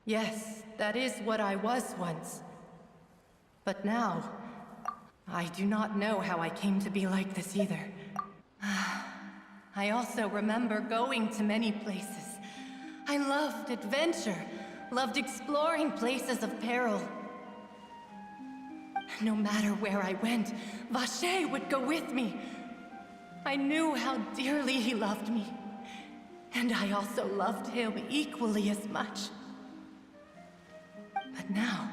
Yes, that is what I was once. But now, I do not know how I came to be like this either. I also remember going to many places. I loved adventure, loved exploring places of peril. No matter where I went, Vacher would go with me. I knew how dearly he loved me. And I also loved him equally as much. But now,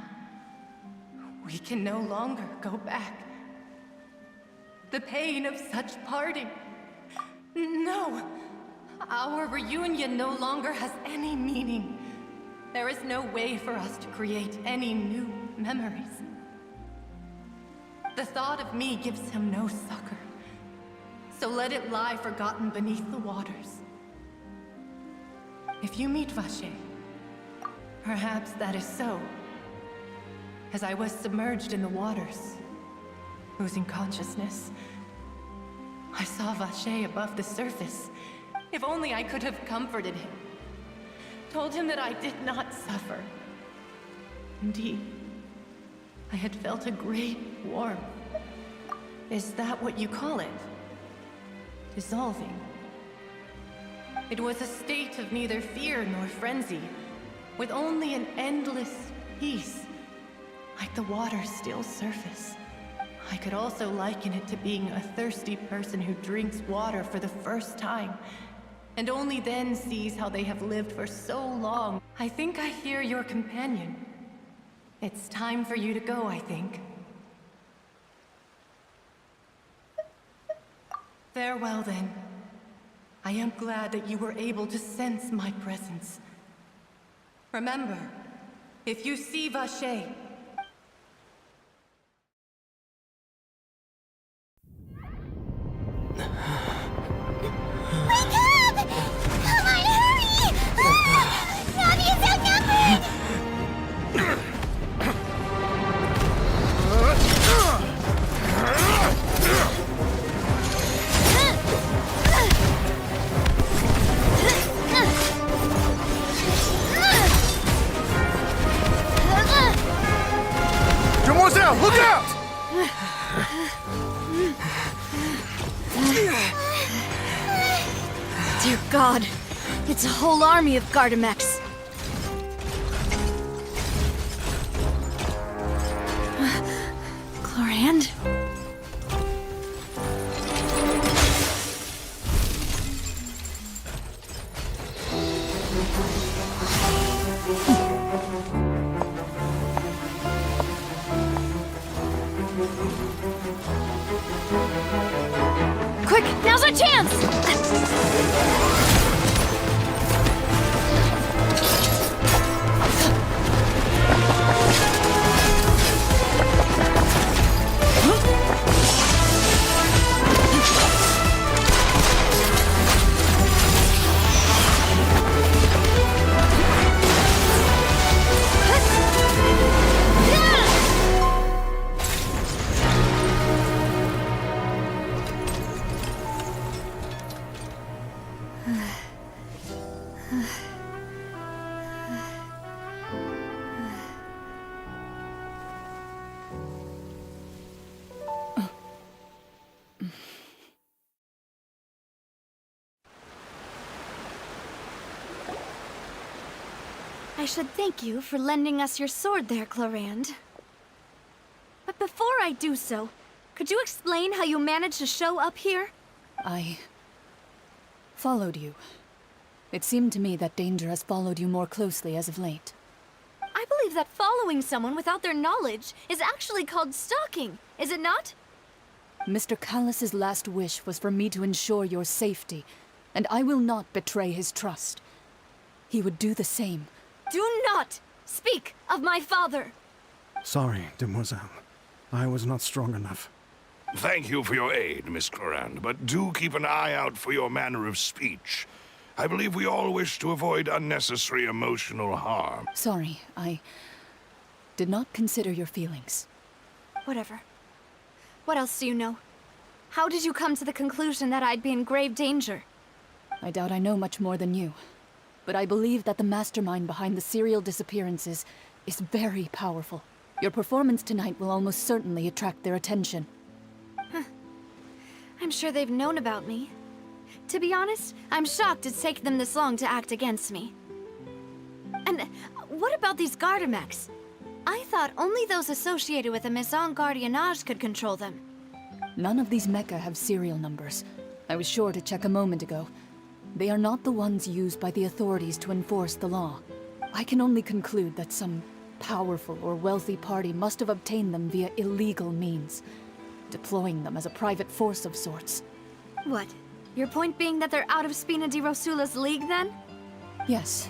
we can no longer go back. The pain of such parting. No! Our reunion no longer has any meaning. There is no way for us to create any new memories. The thought of me gives him no succor. So let it lie forgotten beneath the waters. If you meet Vacher, perhaps that is so. As I was submerged in the waters, losing consciousness, I saw Vacher above the surface. If only I could have comforted him. Told him that I did not suffer. Indeed, I had felt a great warmth. Is that what you call it? Dissolving. It was a state of neither fear nor frenzy, with only an endless peace, like the water's still surface. I could also liken it to being a thirsty person who drinks water for the first time, and only then sees how they have lived for so long. I think I hear your companion. It's time for you to go, I think. Farewell, then. I am glad that you were able to sense my presence. Remember, if you see Vacher, look out! Dear God, it's a whole army of Gardamex. Chlorand? Quick, now's our chance! I should thank you for lending us your sword there, Chlorand. But before I do so, could you explain how you managed to show up here? I followed you. It seemed to me that danger has followed you more closely as of late. I believe that following someone without their knowledge is actually called stalking, is it not? Mr. Callus's last wish was for me to ensure your safety, and I will not betray his trust. He would do the same. Do not speak of my father! Sorry, demoiselle. I was not strong enough. Thank you for your aid, Miss Clorand, but do keep an eye out for your manner of speech. I believe we all wish to avoid unnecessary emotional harm. Sorry, I did not consider your feelings. Whatever. What else do you know? How did you come to the conclusion that I'd be in grave danger? I doubt I know much more than you. but I believe that the mastermind behind the serial disappearances is very powerful. Your performance tonight will almost certainly attract their attention. I'm sure they've known about me. To be honest, I'm shocked it's taken them this long to act against me. And what about these Gardamex? I thought only those associated with the Maison Gardiennage could control them. None of these mecha have serial numbers. I was sure to check a moment ago. They are not the ones used by the authorities to enforce the law. I can only conclude that some powerful or wealthy party must have obtained them via illegal means, deploying them as a private force of sorts. What? Your point being that they're out of Spina di Rosula's league, then? Yes.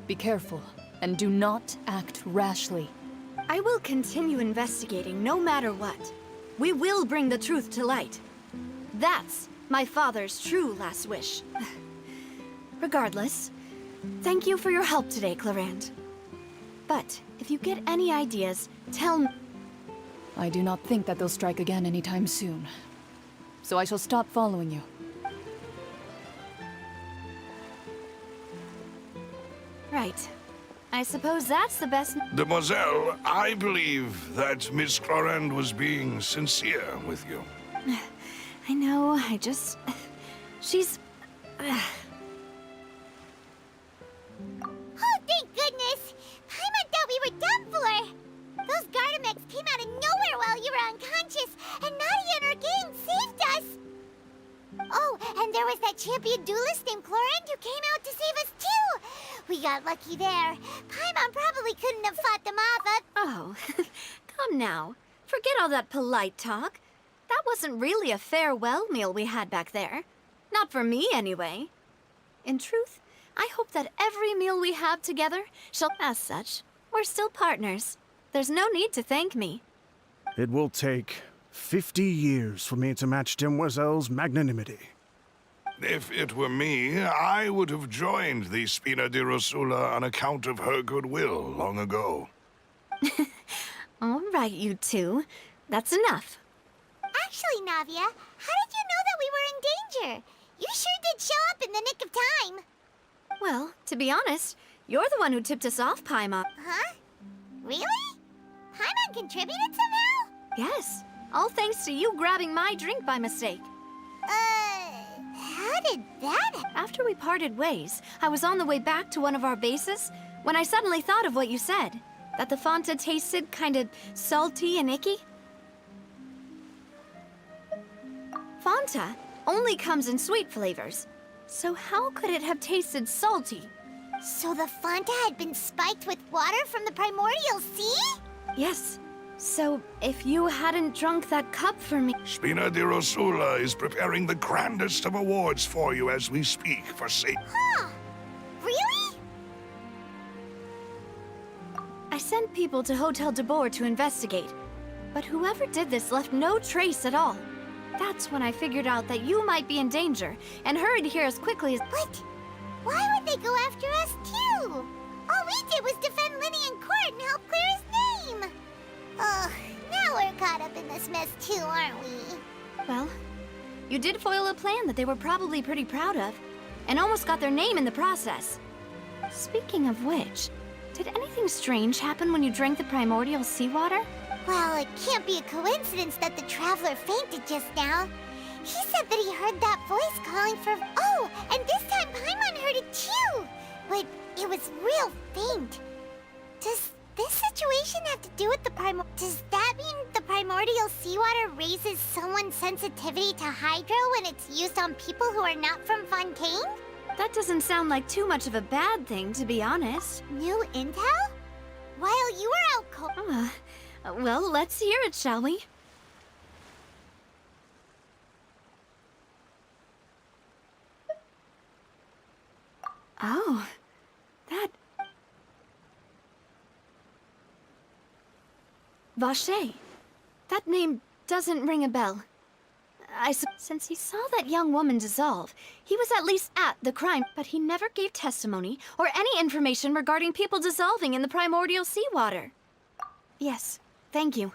Be careful, and do not act rashly. I will continue investigating no matter what. We will bring the truth to light. That's my father's true last wish. Regardless, thank you for your help today, Clarand. But if you get any ideas, tell me. I do not think that they'll strike again anytime soon. So I shall stop following you. Right. I suppose that's the best. Demoiselle, I believe that Miss Clarand was being sincere with you. I know, I just... She's... Oh, thank goodness! Paimon thought we were done for! Those Gardamex came out of nowhere while you were unconscious, and Nadia and her gang saved us! Oh, and there was that champion duelist named Clarand who came out to save us too! We got lucky there. Paimon probably couldn't have fought them off. Oh, come now. Forget all that polite talk. That wasn't really a farewell meal we had back there. Not for me, anyway. In truth, I hope that every meal we have together shall... As such, we're still partners. There's no need to thank me. It will take 50 years for me to match Demoiselle's magnanimity. If it were me, I would have joined the Spina di Rosula on account of her goodwill long ago. All right, you two. That's enough. Actually, Navia, how did you know that we were in danger? You sure did show up in the nick of time. Well, to be honest, you're the one who tipped us off, Paimon. Huh? Really? Paimon contributed somehow? Yes, all thanks to you grabbing my drink by mistake. How did that happen? After we parted ways, I was on the way back to one of our bases when I suddenly thought of what you said. That the Fanta tasted kind of salty and icky. Fanta only comes in sweet flavors. So how could it have tasted salty? So the Fanta had been spiked with water from the primordial sea? Yes. So if you hadn't drunk that cup for me... Spina di Rosula is preparing the grandest of awards for you as we speak for safety. Huh. Really? I sent people to Hotel de Boer to investigate. But whoever did this left no trace at all. That's when I figured out that you might be in danger and hurried here as quickly as... But why would they go after us too? All we did was defend Linny in court and help clear his name. Ugh, now we're caught up in this mess too, aren't we? Well, you did foil a plan that they were probably pretty proud of, and almost got their name in the process. Speaking of which, did anything strange happen when you drank the primordial seawater? Well, it can't be a coincidence that the traveler fainted just now. He said that he heard that voice calling for... Oh, and this time Paimon heard it too! But it was real faint. Does this situation have to do with the Does that mean the primordial seawater raises someone's sensitivity to hydro when it's used on people who are not from Fontaine? That doesn't sound like too much of a bad thing, to be honest. New intel? While you were out Well, let's hear it, shall we? Oh, that... Vache. That name doesn't ring a bell. Since he saw that young woman dissolve, he was at least at the crime, but he never gave testimony or any information regarding people dissolving in the primordial seawater. Yes, thank you.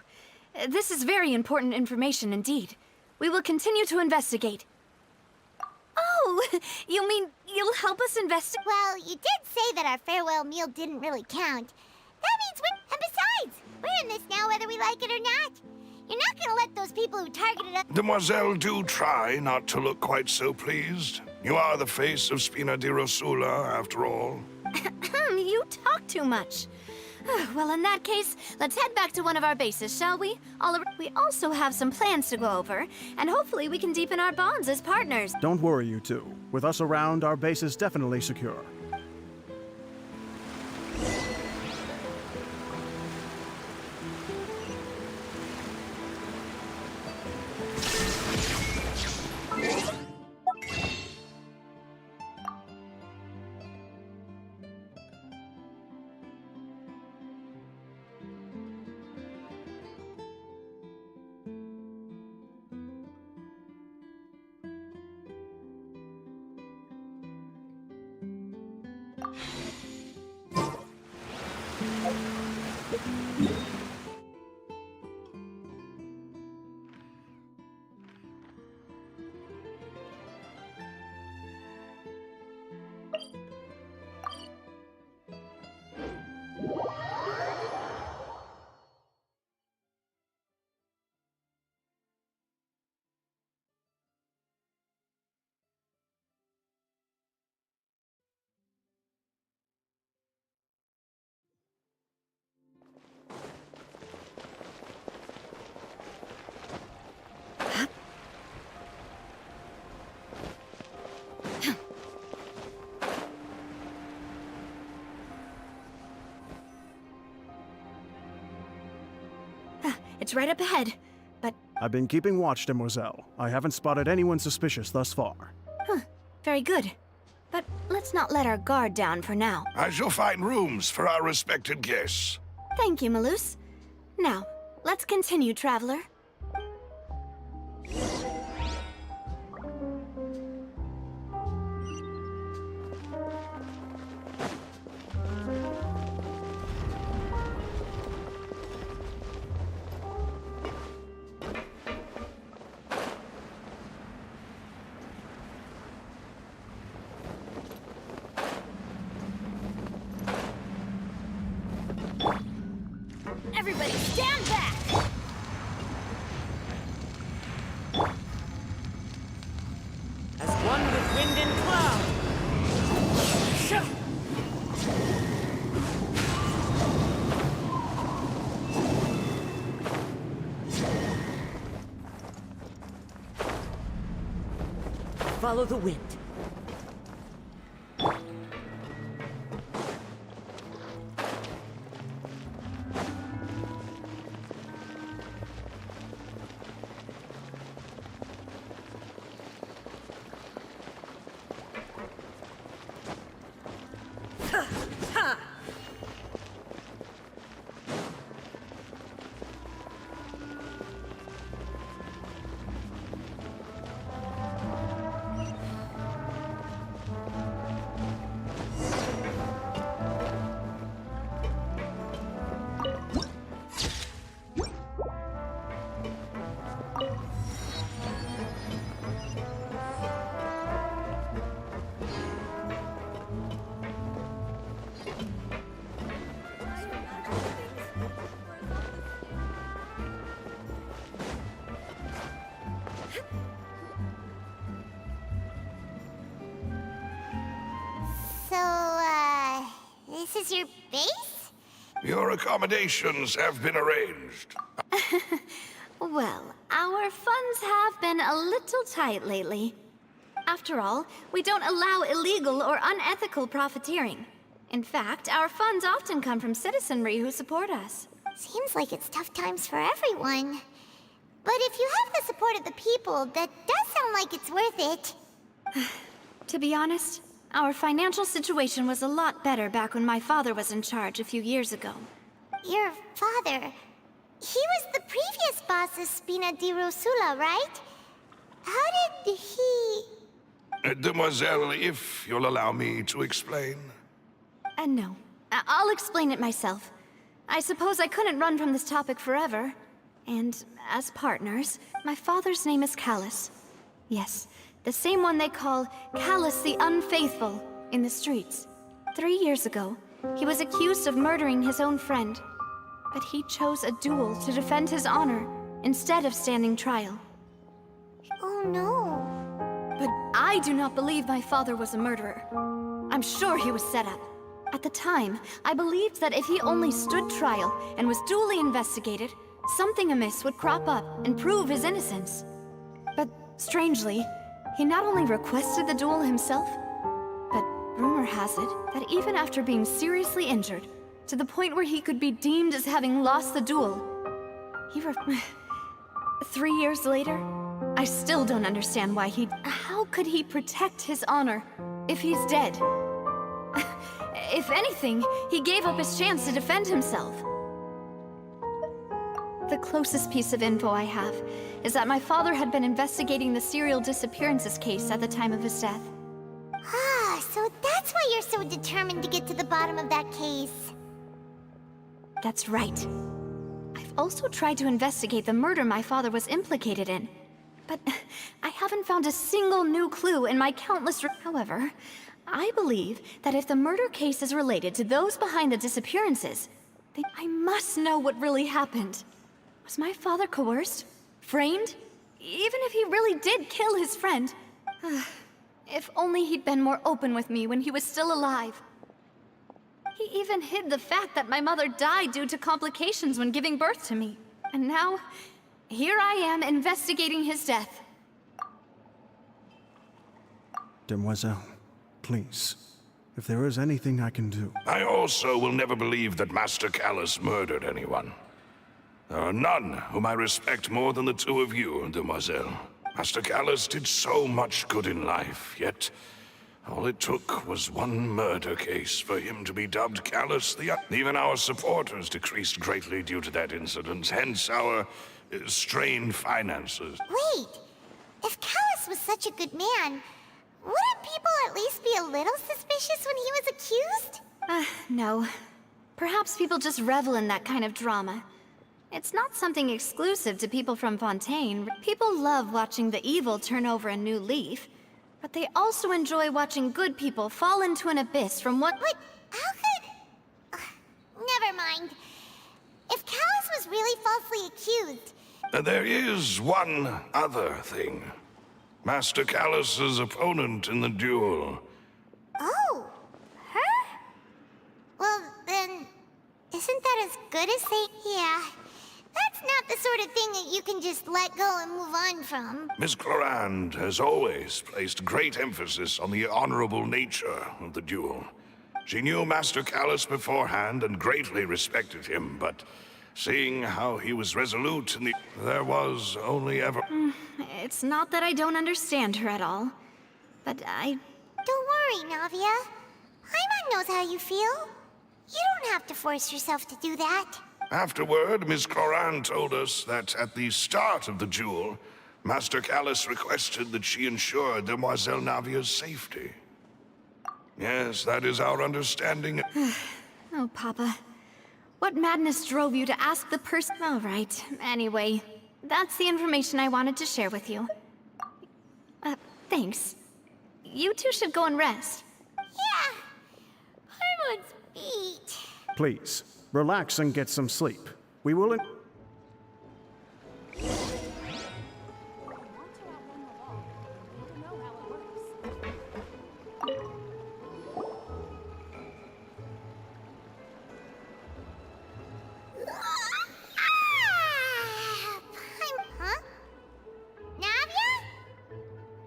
This is very important information indeed. We will continue to investigate. Oh, Oh, you mean you'll help us investigate? Well, you did say that our farewell meal didn't really count. That means and besides, we're in this now whether we like it or not. You're not gonna let those people who targeted us... Demoiselle, do try not to look quite so pleased. You are the face of Spina di Rosula, after all. You talk too much. Well, in that case, let's head back to one of our bases, shall we? We also have some plans to go over, and hopefully we can deepen our bonds as partners. Don't worry, you two. With us around, our base is definitely secure. It's right up ahead, but... I've been keeping watch, Demoiselle. I haven't spotted anyone suspicious thus far. Very good. But let's not let our guard down for now. I shall find rooms for our respected guests. Thank you, Malus. Now, let's continue, traveler. Everybody stand back! As one with wind and cloud. Follow the wind. This is your base? Your accommodations have been arranged. Well, our funds have been a little tight lately. After all, we don't allow illegal or unethical profiteering. In fact, our funds often come from citizenry who support us. Seems like it's tough times for everyone. But if you have the support of the people, that does sound like it's worth it. To be honest, our financial situation was a lot better back when my father was in charge a few years ago. Your father... He was the previous boss of Spina di Rosula, right? How did he... Demoiselle, if you'll allow me to explain. No. I'll explain it myself. I suppose I couldn't run from this topic forever. And as partners, my father's name is Callus. Yes, The same one they call Callus the Unfaithful in the streets. 3 years ago, he was accused of murdering his own friend. But he chose a duel to defend his honor instead of standing trial. Oh no. But I do not believe my father was a murderer. I'm sure he was set up. At the time, I believed that if he only stood trial and was duly investigated, something amiss would crop up and prove his innocence. But strangely, he not only requested the duel himself, but rumor has it that even after being seriously injured, to the point where he could be deemed as having lost the duel, 3 years later, I still don't understand why how could he protect his honor if he's dead? If anything, he gave up his chance to defend himself. The closest piece of info I have is that my father had been investigating the serial disappearances case at the time of his death. Ah, so that's why you're so determined to get to the bottom of that case. That's right. I've also tried to investigate the murder my father was implicated in, but I haven't found a single new clue in my countless However, I believe that if the murder case is related to those behind the disappearances, then I must know what really happened. Was my father coerced? Framed? Even if he really did kill his friend? If only he'd been more open with me when he was still alive. He even hid the fact that my mother died due to complications when giving birth to me. And now, here I am investigating his death. Demoiselle, please, if there is anything I can do. I also will never believe that Master Callus murdered anyone. There are none whom I respect more than the two of you, Demoiselle. Master Callus did so much good in life, yet all it took was one murder case for him to be dubbed Callus the Even our supporters decreased greatly due to that incident, hence our strained finances. Wait, if Callus was such a good man, wouldn't people at least be a little suspicious when he was accused? No. Perhaps people just revel in that kind of drama. It's not something exclusive to people from Fontaine. People love watching the evil turn over a new leaf, but they also enjoy watching good people fall into an abyss from what— But how could... never mind. If Callus was really falsely accused... There is one other thing. Master Callus's opponent in the duel. Oh, her? Well, then, isn't that as good as they... Yeah, that's not the sort of thing that you can just let go and move on from. Miss Clorand has always placed great emphasis on the honorable nature of the duel. She knew Master Callus beforehand and greatly respected him, but seeing how he was resolute in there was only ever... It's not that I don't understand her at all, but I... Don't worry, Navia. Paimon knows how you feel. You don't have to force yourself to do that. Afterward, Miss Clorand told us that at the start of the duel, Master Callus requested that she ensure Demoiselle Navia's safety. Yes, that is our understanding. Oh, Papa. What madness drove you to ask the person? All right. Anyway, that's the information I wanted to share with you. Thanks. You two should go and rest. Yeah. Paimon's beat. Please, relax and get some sleep. We will... Huh? Navia?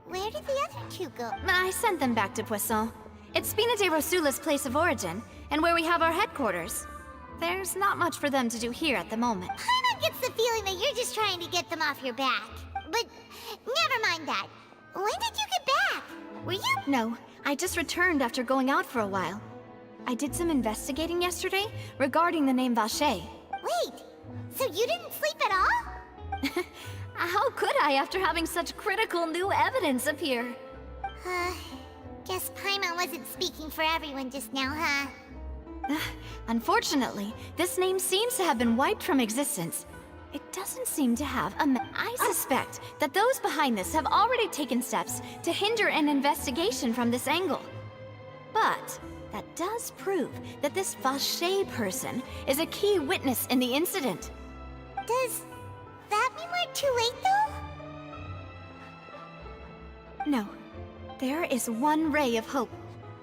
Where did the other two go? I sent them back to Poisson. It's Spina de Rosula's place of origin, and where we have our headquarters. There's not much for them to do here at the moment. Paimon gets the feeling that you're just trying to get them off your back. But never mind that. When did you get back? Were you... No, I just returned after going out for a while. I did some investigating yesterday regarding the name Vacher. Wait, so you didn't sleep at all? How could I after having such critical new evidence appear? Guess Paimon wasn't speaking for everyone just now, huh? Unfortunately, this name seems to have been wiped from existence. It doesn't seem to have a I I suspect that those behind this have already taken steps to hinder an investigation from this angle. But that does prove that this Vache person is a key witness in the incident. Does that mean we're too late, though? No. There is one ray of hope.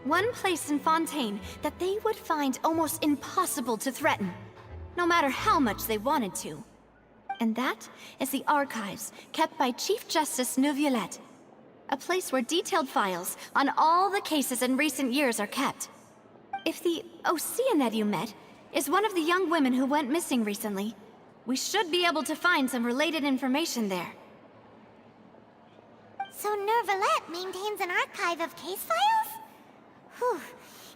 One place in Fontaine that they would find almost impossible to threaten, no matter how much they wanted to. And that is the archives kept by Chief Justice Neuvillette. A place where detailed files on all the cases in recent years are kept. If the Oceanid you met is one of the young women who went missing recently, we should be able to find some related information there. So Neuvillette maintains an archive of case files? Whew.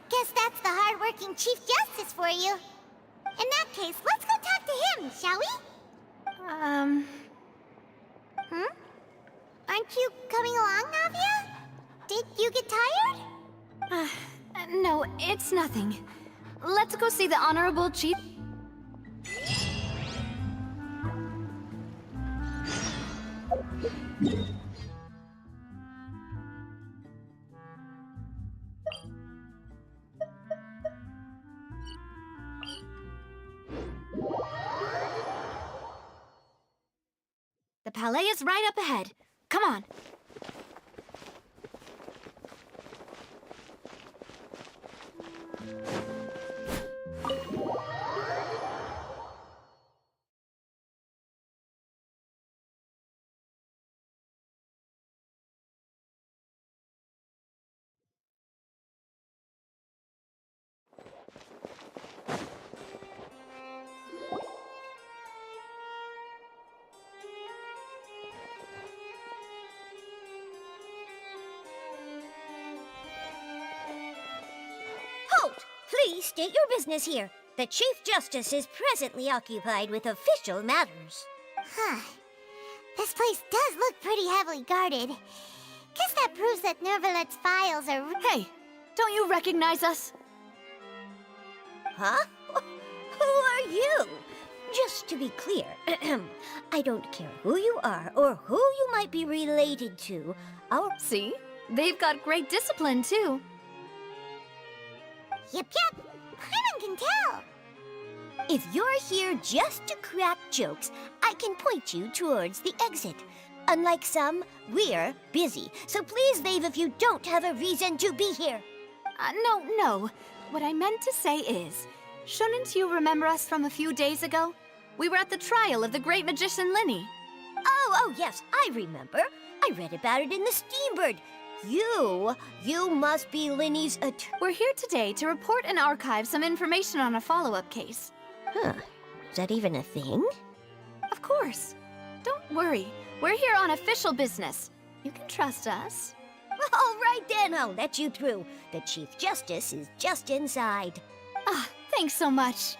Guess that's the hard-working Chief Justice for you. In that case, let's go talk to him, shall we? Aren't you coming along, Navia? Did you get tired? No, it's nothing. Let's go see the Honorable Chief. The Palais is right up ahead. Come on. Please state your business here. The Chief Justice is presently occupied with official matters. Huh. This place does look pretty heavily guarded. Guess that proves that Neuvillette's files are... Hey, don't you recognize us? Huh? Who are you? Just to be clear, I don't care who you are or who you might be related to. See? They've got great discipline, too. Yep. Paimon can tell. If you're here just to crack jokes, I can point you towards the exit. Unlike some, we're busy, so please leave if you don't have a reason to be here. No. What I meant to say is, shouldn't you remember us from a few days ago? We were at the trial of the great magician Linny. Oh, yes, I remember. I read about it in the Steambird. You must be Linny's We're here today to report and archive some information on a follow-up case. Huh. Is that even a thing? Of course. Don't worry. We're here on official business. You can trust us. All right then, I'll let you through. The Chief Justice is just inside. Thanks so much.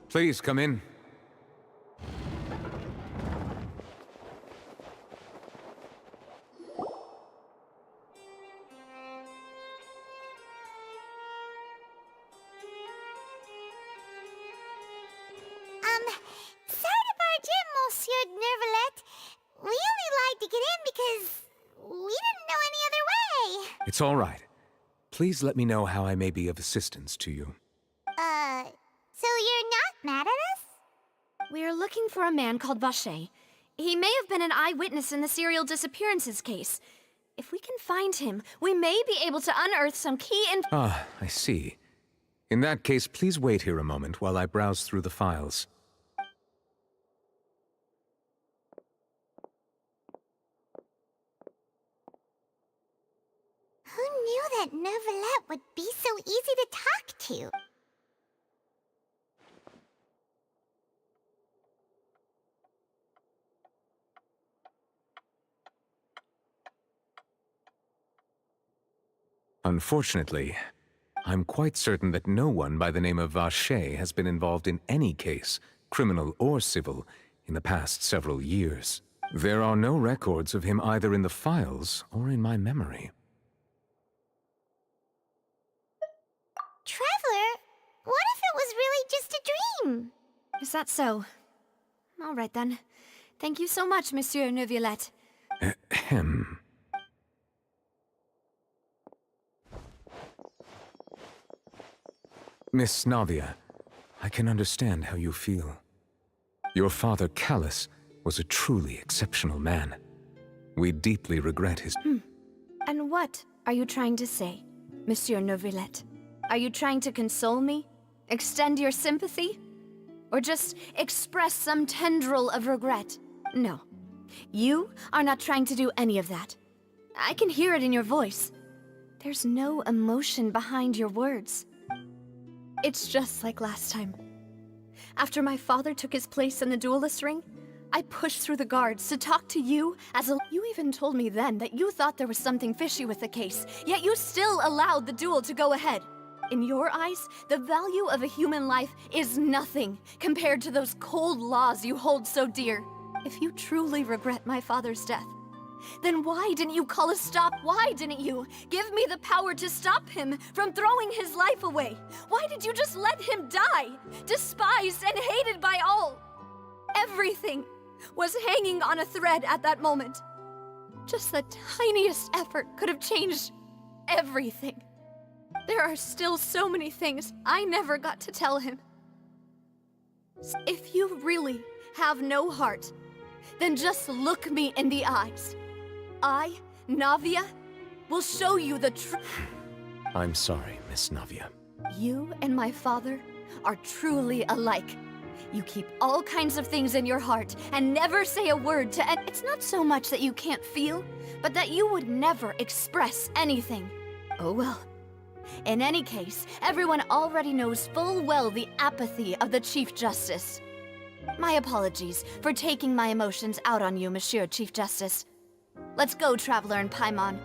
Please come in. Sorry to barge in, Monsieur Neuvillette. We only lied to get in because we didn't know any other way. It's all right. Please let me know how I may be of assistance to you. So you're not mad at us? We're looking for a man called Vache. He may have been an eyewitness in the serial disappearances case. If we can find him, we may be able to unearth some key I see. In that case, please wait here a moment while I browse through the files. Who knew that Neuvillette would be so easy to talk to? Unfortunately, I'm quite certain that no one by the name of Vache has been involved in any case, criminal or civil, in the past several years. There are no records of him either in the files or in my memory. really just a dream. Is that so? All right then. Thank you so much, Monsieur Neuvillette. Ahem. Miss Navia, I can understand how you feel. Your father, Callus, was a truly exceptional man. We deeply regret his... And what are you trying to say, Monsieur Neuvillette? Are you trying to console me? Extend your sympathy? Or just express some tendril of regret? No. You are not trying to do any of that. I can hear it in your voice. There's no emotion behind your words. It's just like last time. After my father took his place in the duelist ring, I pushed through the guards to talk to you as a... You even told me then that you thought there was something fishy with the case, yet you still allowed the duel to go ahead. In your eyes, the value of a human life is nothing compared to those cold laws you hold so dear. If you truly regret my father's death, then why didn't you call a stop? Why didn't you give me the power to stop him from throwing his life away? Why did you just let him die, despised and hated by all? Everything was hanging on a thread at that moment. Just the tiniest effort could have changed everything. There are still so many things I never got to tell him. If you really have no heart, then just look me in the eyes. I, Navia, will show you the truth. I'm sorry, Miss Navia. You and my father are truly alike. You keep all kinds of things in your heart and never say a word to any... It's not so much that you can't feel, but that you would never express anything. Oh well. In any case, everyone already knows full well the apathy of the Chief Justice. My apologies for taking my emotions out on you, Monsieur Chief Justice. Let's go, Traveler and Paimon.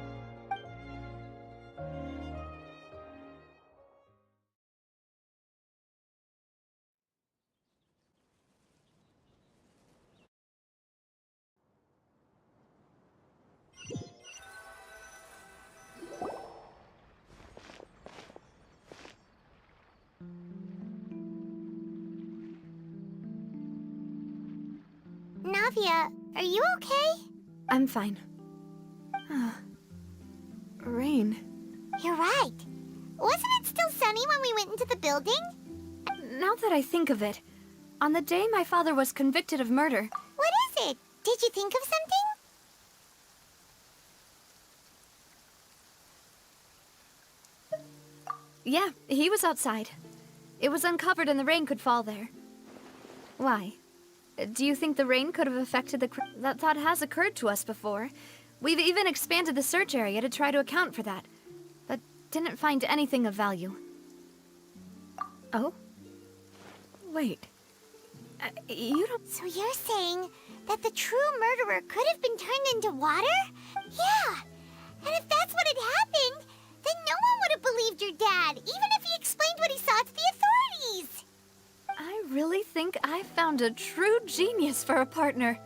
Navia, are you okay? I'm fine. Rain. You're right. Wasn't it still sunny when we went into the building? Now that I think of it, on the day my father was convicted of murder... What is it? Did you think of something? Yeah, he was outside. It was uncovered and the rain could fall there. Why? Do you think the rain could have affected the... That thought has occurred to us before. We've even expanded the search area to try to account for that, but didn't find anything of value. Oh? Wait. You don't... So you're saying that the true murderer could have been turned into water? Yeah! And if that's what had happened, then no one would have believed your dad, even if he explained what he saw to the authorities! I really think I found a true genius for a partner.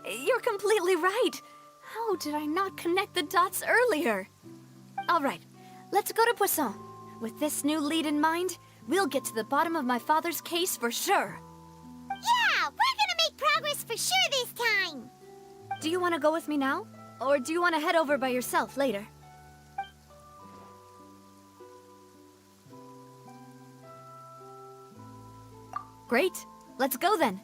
You're completely right. How did I not connect the dots earlier? All right, let's go to Poisson. With this new lead in mind, we'll get to the bottom of my father's case for sure. Yeah, we're gonna make progress for sure this time! Do you want to go with me now? Or do you want to head over by yourself later? Great, let's go then.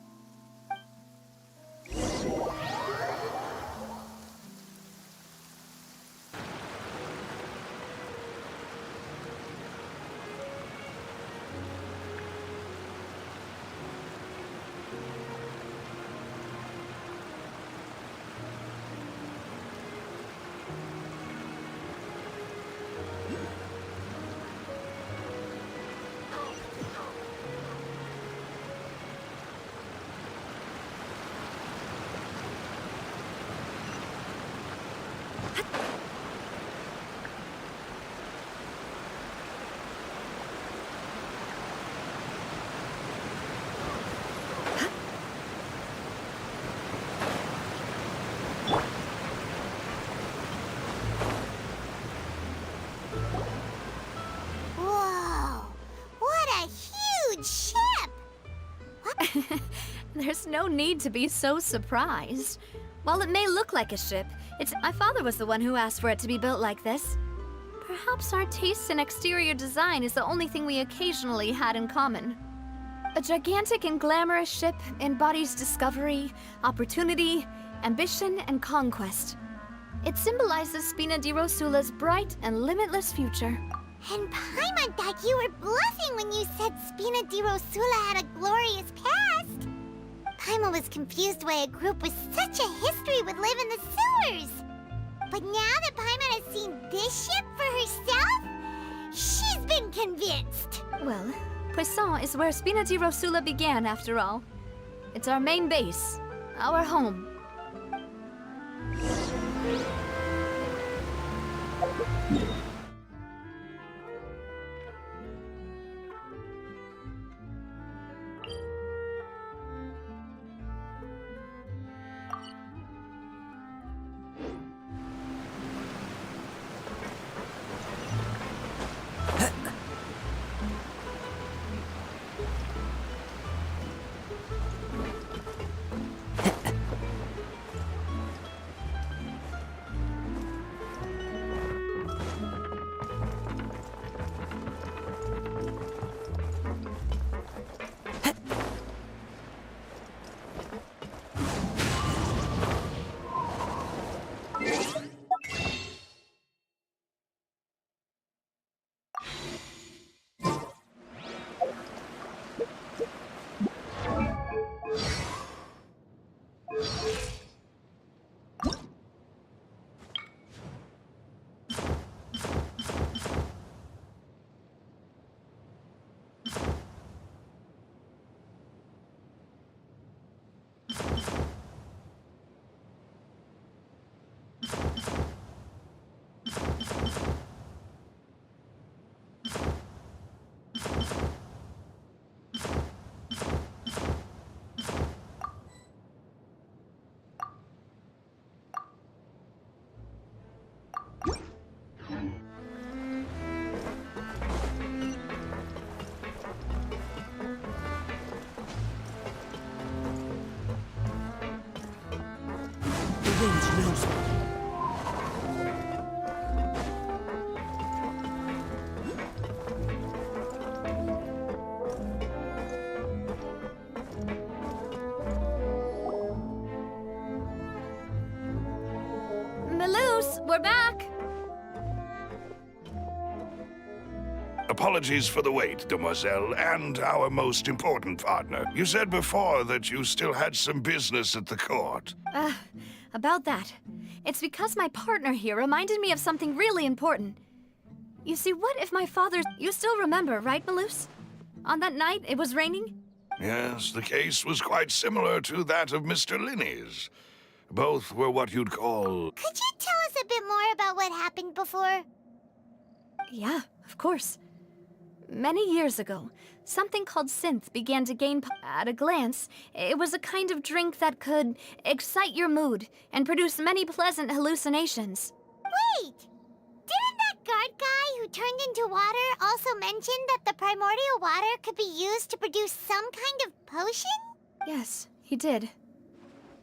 There's no need to be so surprised. While it may look like a ship, my father was the one who asked for it to be built like this. Perhaps our taste in exterior design is the only thing we occasionally had in common. A gigantic and glamorous ship embodies discovery, opportunity, ambition, and conquest. It symbolizes Spina di Rosula's bright and limitless future. And Paimon thought you were bluffing when you said Spina di Rosula had a glorious past. Paimon was confused why a group with such a history would live in the sewers. But now that Paimon has seen this ship for herself, she's been convinced. Well, Poisson is where Spina di Rosula began, after all. It's our main base, our home. Maloose, we're back! Apologies for the wait, demoiselle, and our most important partner. You said before that you still had some business at the court. About that. It's because my partner here reminded me of something really important. You see, what if my father's... You still remember, right, Maloose? On that night, it was raining? Yes, the case was quite similar to that of Mr. Linney's. Both were what you'd call... Could you tell us a bit more about what happened before? Yeah, of course. Many years ago, something called synth began to gain at a glance. It was a kind of drink that could excite your mood and produce many pleasant hallucinations. Wait! Didn't that guard guy who turned into water also mention that the primordial water could be used to produce some kind of potion? Yes, he did.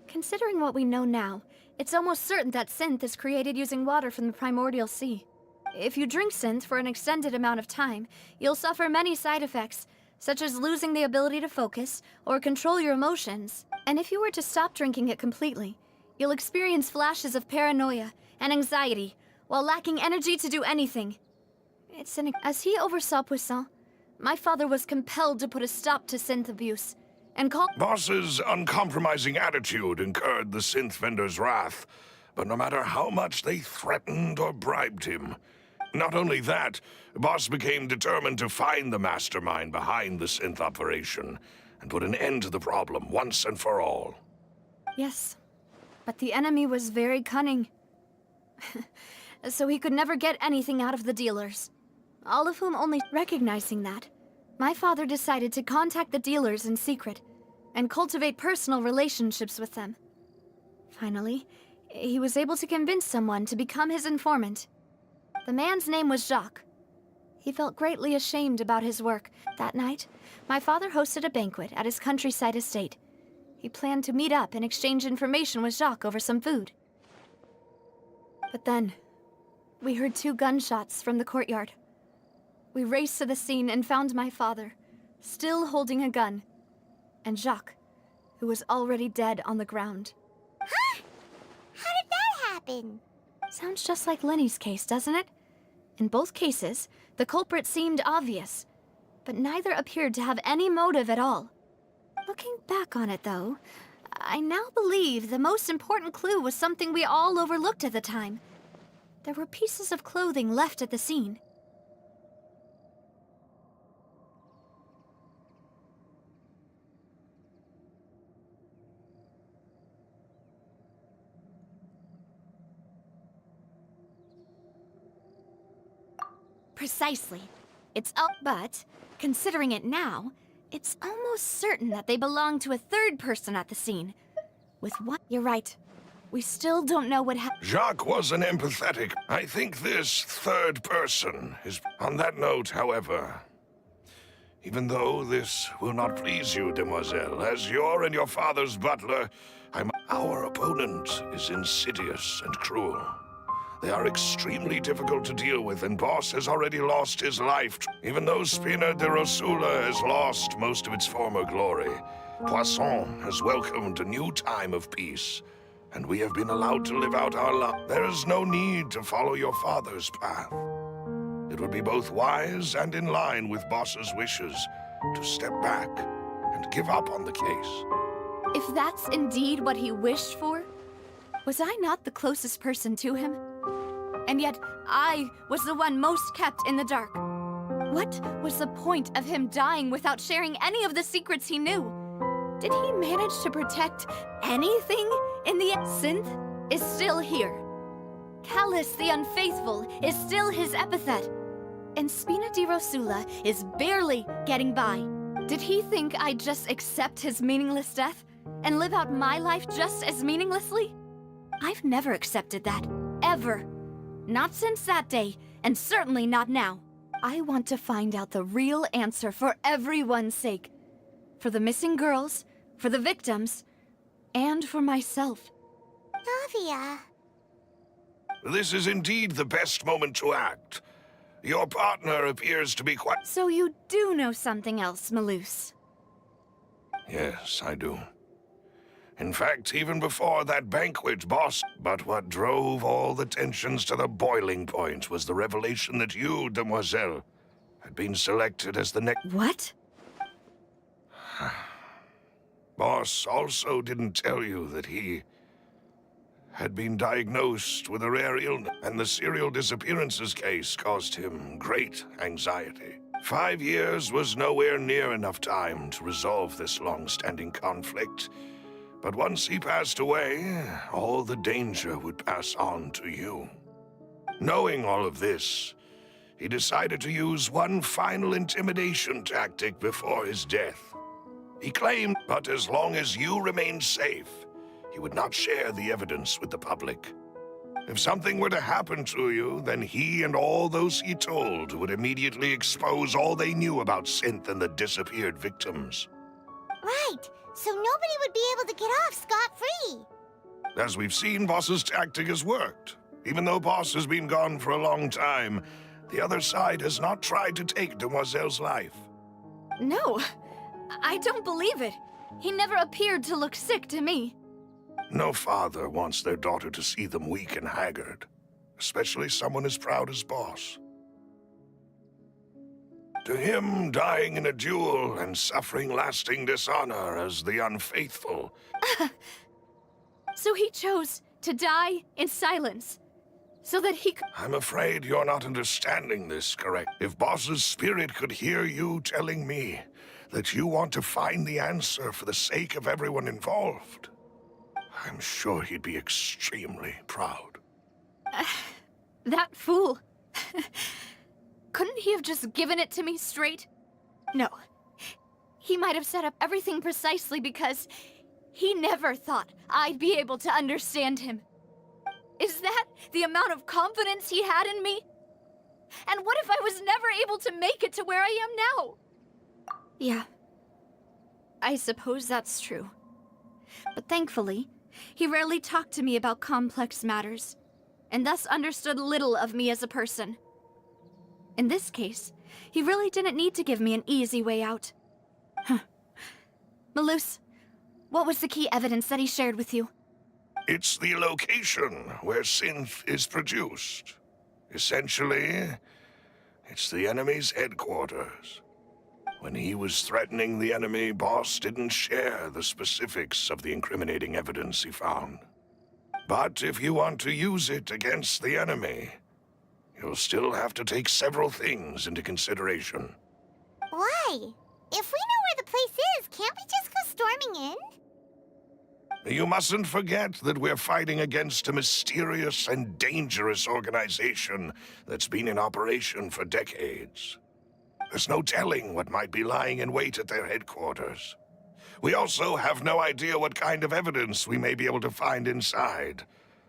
Considering what we know now, it's almost certain that synth is created using water from the primordial sea. If you drink synth for an extended amount of time, you'll suffer many side effects, such as losing the ability to focus or control your emotions. And if you were to stop drinking it completely, you'll experience flashes of paranoia and anxiety while lacking energy to do anything. As he oversaw Poisson, my father was compelled to put a stop to synth abuse and call... Boss's uncompromising attitude incurred the synth vendor's wrath, but no matter how much they threatened or bribed him... Not only that, Boss became determined to find the mastermind behind the synth operation and put an end to the problem once and for all. Yes, but the enemy was very cunning. So he could never get anything out of the dealers. All of whom only recognizing that, my father decided to contact the dealers in secret and cultivate personal relationships with them. Finally, he was able to convince someone to become his informant. The man's name was Jacques. He felt greatly ashamed about his work. That night, my father hosted a banquet at his countryside estate. He planned to meet up and exchange information with Jacques over some food. But then, we heard 2 gunshots from the courtyard. We raced to the scene and found my father, still holding a gun, and Jacques, who was already dead on the ground. Huh? How did that happen? Sounds just like Lenny's case, doesn't it? In both cases, the culprit seemed obvious, but neither appeared to have any motive at all. Looking back on it, though, I now believe the most important clue was something we all overlooked at the time. There were pieces of clothing left at the scene. Precisely. But, considering it now, it's almost certain that they belong to a third person at the scene. With what? You're right. We still don't know what happened. Jacques was an empathetic. I think this third person is... On that note, however, even though this will not please you, demoiselle, as your and your father's butler, our opponent is insidious and cruel. They are extremely difficult to deal with, and Boss has already lost his life. Even though Spina de Rosula has lost most of its former glory, Poisson has welcomed a new time of peace, and we have been allowed to live out our life. There is no need to follow your father's path. It would be both wise and in line with Boss's wishes to step back and give up on the case. If that's indeed what he wished for, was I not the closest person to him? And yet, I was the one most kept in the dark. What was the point of him dying without sharing any of the secrets he knew? Did he manage to protect anything in the end? Synth is still here. Callus the Unfaithful is still his epithet. And Spina di Rosula is barely getting by. Did he think I'd just accept his meaningless death and live out my life just as meaninglessly? I've never accepted that, ever. Not since that day, and certainly not now. I want to find out the real answer for everyone's sake. For the missing girls, for the victims, and for myself. Navia. This is indeed the best moment to act. Your partner appears to be quite... So you do know something else, Malus? Yes, I do. In fact, even before that banquet, Boss... But what drove all the tensions to the boiling point was the revelation that you, demoiselle, had been selected as the next... What? Boss also didn't tell you that he had been diagnosed with a rare illness, and the serial disappearances case caused him great anxiety. 5 years was nowhere near enough time to resolve this long-standing conflict. But once he passed away, all the danger would pass on to you. Knowing all of this, he decided to use one final intimidation tactic before his death. He claimed, but as long as you remained safe, he would not share the evidence with the public. If something were to happen to you, then he and all those he told would immediately expose all they knew about Synth and the disappeared victims. Right, so nobody would be able to get off scot-free. As we've seen, Boss's tactic has worked. Even though Boss has been gone for a long time, the other side has not tried to take Demoiselle's life. No, I don't believe it. He never appeared to look sick to me. No father wants their daughter to see them weak and haggard, especially someone as proud as Boss. To him, dying in a duel and suffering lasting dishonor as the unfaithful... So he chose to die in silence, so that he could... I'm afraid you're not understanding this correct. If Boss's spirit could hear you telling me that you want to find the answer for the sake of everyone involved, I'm sure he'd be extremely proud. That fool. Couldn't he have just given it to me straight? No. He might have set up everything precisely because he never thought I'd be able to understand him. Is that the amount of confidence he had in me? And what if I was never able to make it to where I am now? Yeah. I suppose that's true. But thankfully, he rarely talked to me about complex matters, and thus understood little of me as a person. In this case, he really didn't need to give me an easy way out. Malus, what was the key evidence that he shared with you? It's the location where synth is produced. Essentially, it's the enemy's headquarters. When he was threatening the enemy, Boss didn't share the specifics of the incriminating evidence he found. But if you want to use it against the enemy, you'll still have to take several things into consideration. Why? If we know where the place is, can't we just go storming in? You mustn't forget that we're fighting against a mysterious and dangerous organization that's been in operation for decades. There's no telling what might be lying in wait at their headquarters. We also have no idea what kind of evidence we may be able to find inside,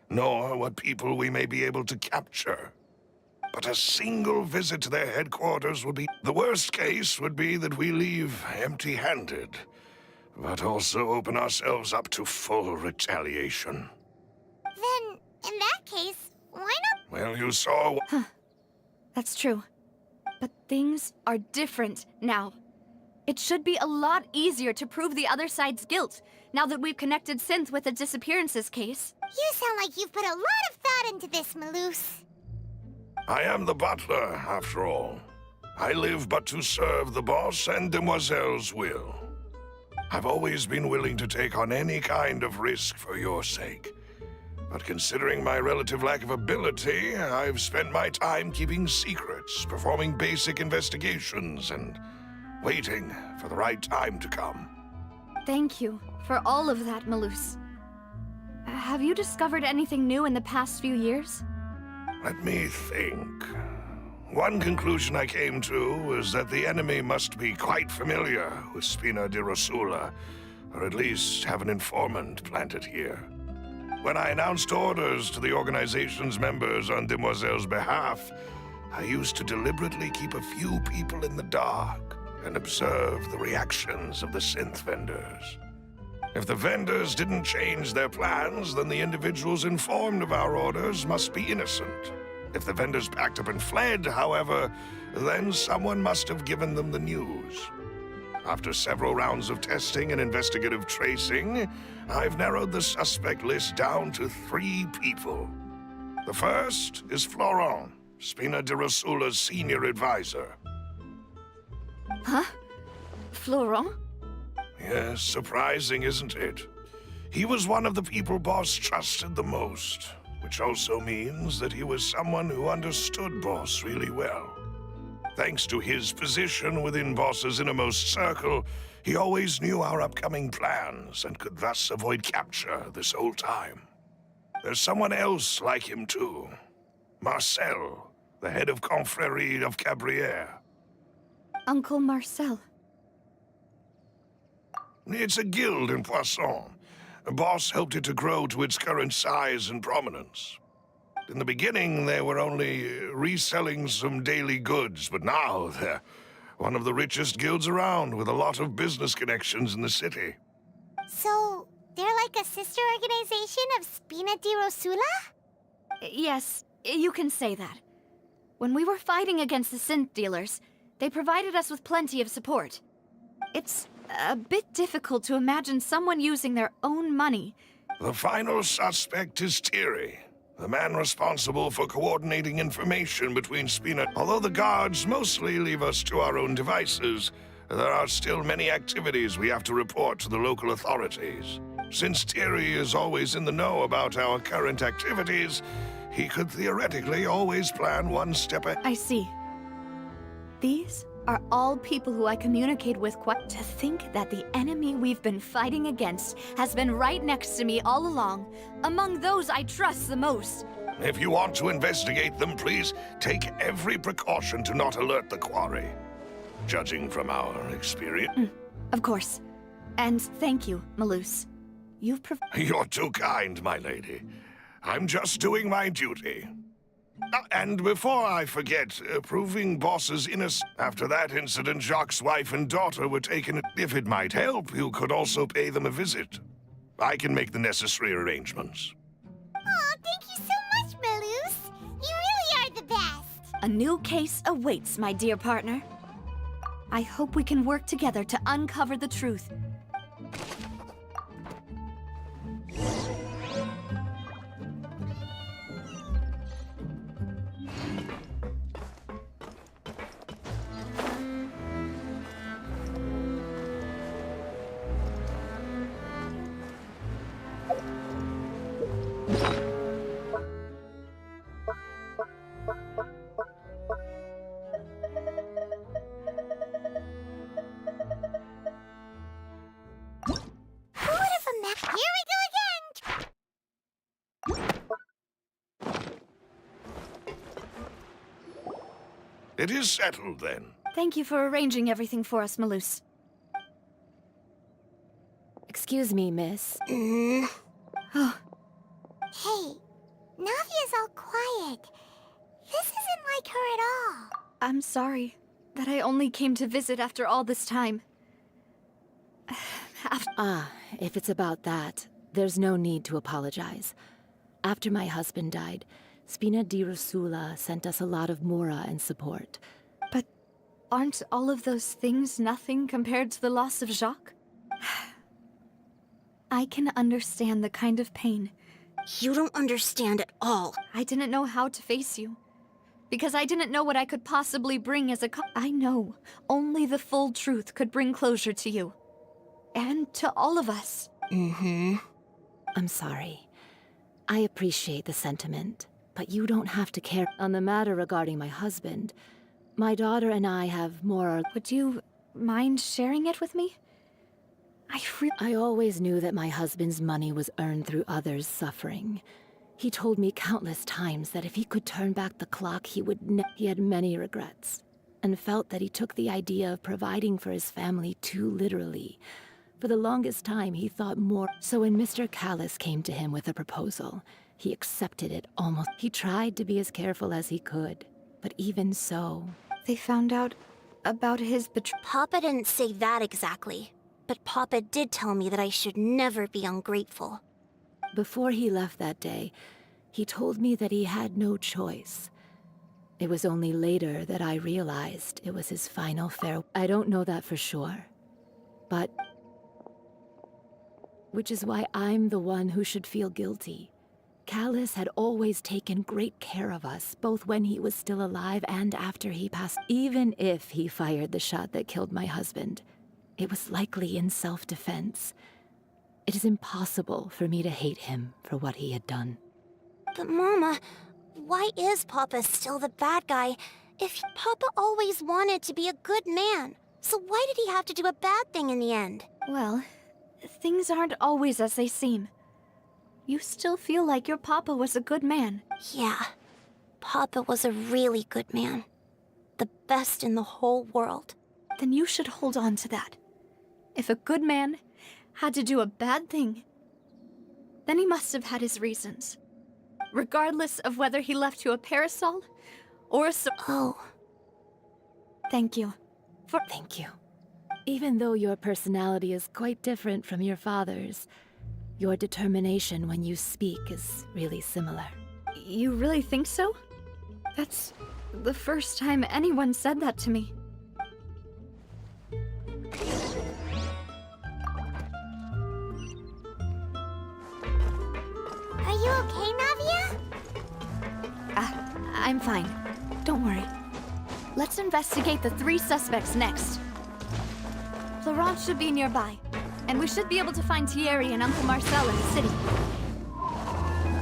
nor what people we may be able to capture. But a single visit to their headquarters would be... The worst case would be that we leave empty-handed, but also open ourselves up to full retaliation. Then, in that case, why not? Well, you saw... That's true. But things are different now. It should be a lot easier to prove the other side's guilt, now that we've connected Synth with the disappearances case. You sound like you've put a lot of thought into this, Malus. I am the butler, after all. I live but to serve the boss and Demoiselle's will. I've always been willing to take on any kind of risk for your sake. But considering my relative lack of ability, I've spent my time keeping secrets, performing basic investigations, and waiting for the right time to come. Thank you for all of that, Malus. Have you discovered anything new in the past few years? Let me think. One conclusion I came to was that the enemy must be quite familiar with Spina di Rosula, or at least have an informant planted here. When I announced orders to the organization's members on Demoiselle's behalf, I used to deliberately keep a few people in the dark and observe the reactions of the synth vendors. If the vendors didn't change their plans, then the individuals informed of our orders must be innocent. If the vendors packed up and fled, however, then someone must have given them the news. After several rounds of testing and investigative tracing, I've narrowed the suspect list down to 3 people. The first is Florent, Spina di Rosula's senior advisor. Huh? Florent? Yes, surprising, isn't it? He was one of the people Boss trusted the most, which also means that he was someone who understood Boss really well. Thanks to his position within Boss's innermost circle, he always knew our upcoming plans and could thus avoid capture this whole time. There's someone else like him too. Marcel, the head of Confrérie of Cabrières. Uncle Marcel. It's a guild in Poisson. Boss helped it to grow to its current size and prominence. In the beginning, they were only reselling some daily goods, but now they're one of the richest guilds around, with a lot of business connections in the city. So, they're like a sister organization of Spina di Rosula? Yes, you can say that. When we were fighting against the synth dealers, they provided us with plenty of support. It's a bit difficult to imagine someone using their own money. The final suspect is Thierry, the man responsible for coordinating information between Spina. Although the guards mostly leave us to our own devices, there are still many activities we have to report to the local authorities. Since Thierry is always in the know about our current activities, he could theoretically always plan one step ahead. I see. These are all people who I communicate with quite... To think that the enemy we've been fighting against has been right next to me all along, among those I trust the most. If you want to investigate them, please take every precaution to not alert the quarry. Judging from our experience... Of course. And thank you, Malus. You've You're too kind, my lady. I'm just doing my duty. And before I forget, proving Boss's innocence. After that incident, Jacques' wife and daughter were taken. If it might help, you could also pay them a visit. I can make the necessary arrangements. Oh, thank you so much, Malus. You really are the best. A new case awaits, my dear partner. I hope we can work together to uncover the truth. Here we go again! It is settled, then. Thank you for arranging everything for us, Malus. Excuse me, miss. Hey, Navia's all quiet. This isn't like her at all. I'm sorry that I only came to visit after all this time. If it's about that, there's no need to apologize. After my husband died, Spina di Rosula sent us a lot of mora and support. But aren't all of those things nothing compared to the loss of Jacques? I can understand the kind of pain. You don't understand at all. I didn't know how to face you. Because I didn't know what I could possibly bring as a I know only the full truth could bring closure to you. And to all of us. I'm sorry. I appreciate the sentiment, but you don't have to care. On the matter regarding my husband, my daughter and I have more. Would you mind sharing it with me? I always knew that my husband's money was earned through others' suffering. He told me countless times that if he could turn back the clock, he would he had many regrets, and felt that he took the idea of providing for his family too literally. For the longest time, he thought more. So when Mr. Callis came to him with a proposal, he accepted it almost. He tried to be as careful as he could, but even so... They found out about his Papa didn't say that exactly, but Papa did tell me that I should never be ungrateful. Before he left that day, he told me that he had no choice. It was only later that I realized it was his final farewell. I don't know that for sure, but... Which is why I'm the one who should feel guilty. Callis had always taken great care of us, both when he was still alive and after he passed. Even if he fired the shot that killed my husband, it was likely in self-defense. It is impossible for me to hate him for what he had done. But Mama, why is Papa still the bad guy if Papa always wanted to be a good man? So why did he have to do a bad thing in the end? Well, things aren't always as they seem. You still feel like your Papa was a good man. Yeah, Papa was a really good man. The best in the whole world. Then you should hold on to that. If a good man had to do a bad thing, then he must have had his reasons. Regardless of whether he left you a parasol or a Oh. Thank you. Thank you. Even though your personality is quite different from your father's, your determination when you speak is really similar. You really think so? That's the first time anyone said that to me. Are you okay, Navia? I'm fine. Don't worry. Let's investigate the 3 suspects next. Florent should be nearby, and we should be able to find Thierry and Uncle Marcel in the city.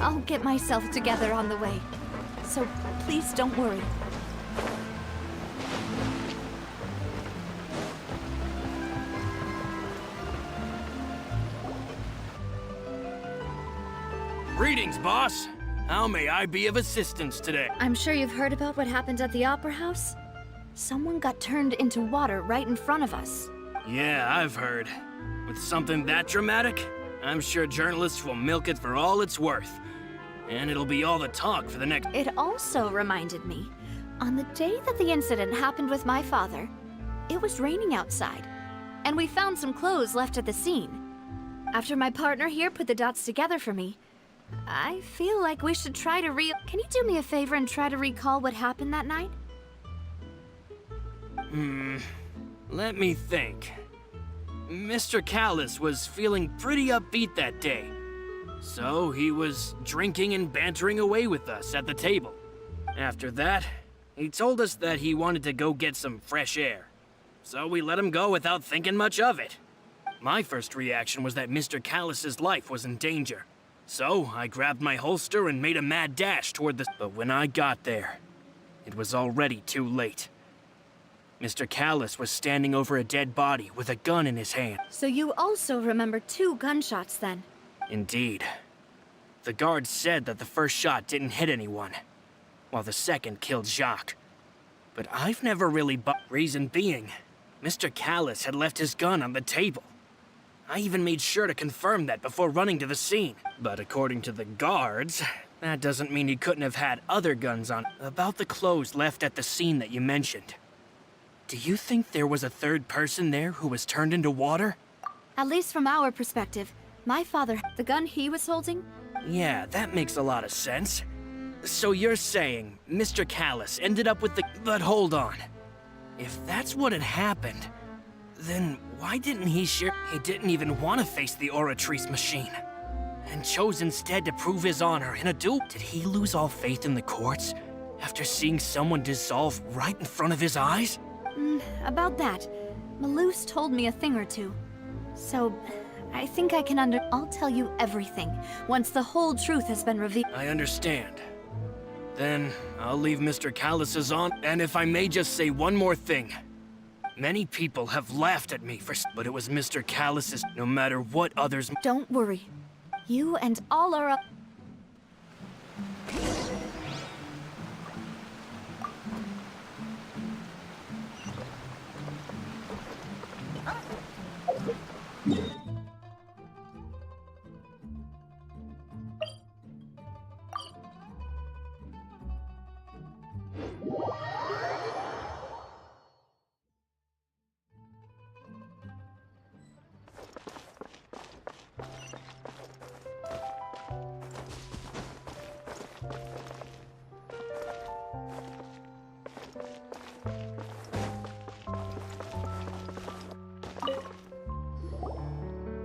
I'll get myself together on the way, so please don't worry. Greetings, boss. How may I be of assistance today? I'm sure you've heard about what happened at the Opera House. Someone got turned into water right in front of us. Yeah, I've heard. With something that dramatic, I'm sure journalists will milk it for all it's worth. And it'll be all the talk for the next... It also reminded me, on the day that the incident happened with my father, it was raining outside, and we found some clothes left at the scene. After my partner here put the dots together for me, I feel like we should try to Can you do me a favor and try to recall what happened that night? Let me think. Mr. Callus was feeling pretty upbeat that day. So he was drinking and bantering away with us at the table. After that, he told us that he wanted to go get some fresh air. So we let him go without thinking much of it. My first reaction was that Mr. Callus's life was in danger. So I grabbed my holster and made a mad dash toward the... But when I got there, it was already too late. Mr. Callus was standing over a dead body with a gun in his hand. So you also remember 2 gunshots then? Indeed. The guard said that the first shot didn't hit anyone, while the second killed Jacques. But I've never really reason being, Mr. Callus had left his gun on the table. I even made sure to confirm that before running to the scene. But according to the guards, that doesn't mean he couldn't have had other guns on. About the clothes left at the scene that you mentioned. Do you think there was a third person there who was turned into water? At least from our perspective, my father, the gun he was holding? Yeah, that makes a lot of sense. So you're saying Mr. Callus ended up with the... But hold on. If that's what had happened, then why didn't he share... He didn't even want to face the Oratrice machine, and chose instead to prove his honor in a duel. Did he lose all faith in the courts after seeing someone dissolve right in front of his eyes? About that, Malus told me a thing or two. So, I think I can I'll tell you everything, once the whole truth has been revealed. I understand. Then, I'll leave Mr. Callus's on. And if I may just say one more thing. Many people have laughed at me for... But it was Mr. Callus's... No matter what others... Don't worry. You and all are...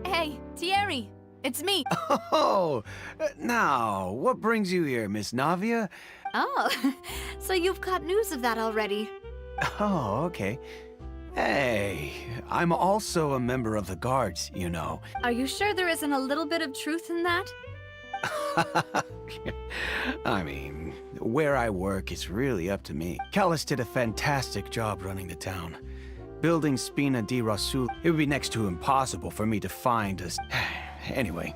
Hey, Thierry, it's me. Oh, now, what brings you here, Miss Navia? Oh, so you've got news of that already. Oh, okay. Hey, I'm also a member of the guards, you know. Are you sure there isn't a little bit of truth in that? I mean, where I work is really up to me. Callus did a fantastic job running the town. Building Spina di Rasul, it would be next to impossible for me to find us. Anyway,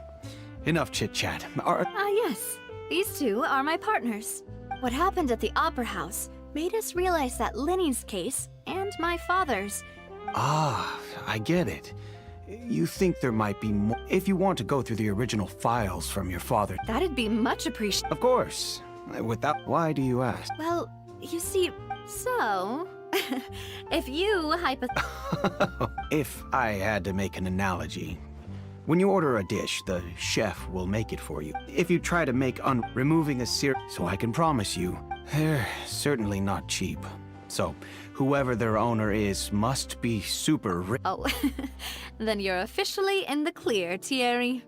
enough chit-chat. Yes. These 2 are my partners. What happened at the Opera House made us realize that Linny's case and my father's... Ah, I get it. You think there might be more... If you want to go through the original files from your father... That'd be much appreciated. Of course. Without... Why do you ask? Well, you see, so... if you If I had to make an analogy, when you order a dish, the chef will make it for you. If you try to make removing a so I can promise you, they're certainly not cheap. So, whoever their owner is must be super rich. Oh, then you're officially in the clear, Thierry.